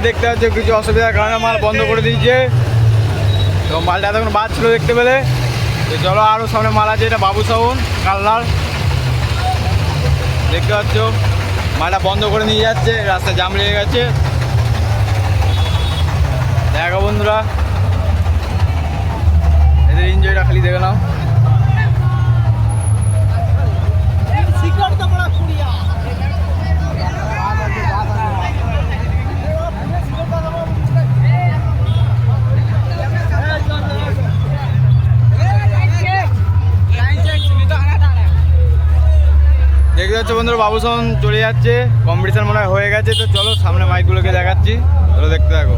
দেখতে পাচ্ছ কিছু অসুবিধার কারণে মাল বন্ধ করে দিয়েছে। তো মালটা এতক্ষণ বাদ ছিল দেখতে পেলে। তো চলো আরও সামনে মাল আছে, এটা বাবু সাউন কালনার। দেখতে পাচ্ছ মালটা বন্ধ করে নিয়ে যাচ্ছে, রাস্তায় জাম লেগে গেছে। দেখো বন্ধুরা, এদের এনজয়টা খালি দেখে নাও। দেখতে পাচ্ছ বন্ধুরা, বাবুসন চলে যাচ্ছে, কম্পিটিশন মনে হয় হয়ে গেছে। তো চলো সামনে মাইকগুলোকে দেখাচ্ছি, চলো দেখতে থাকো।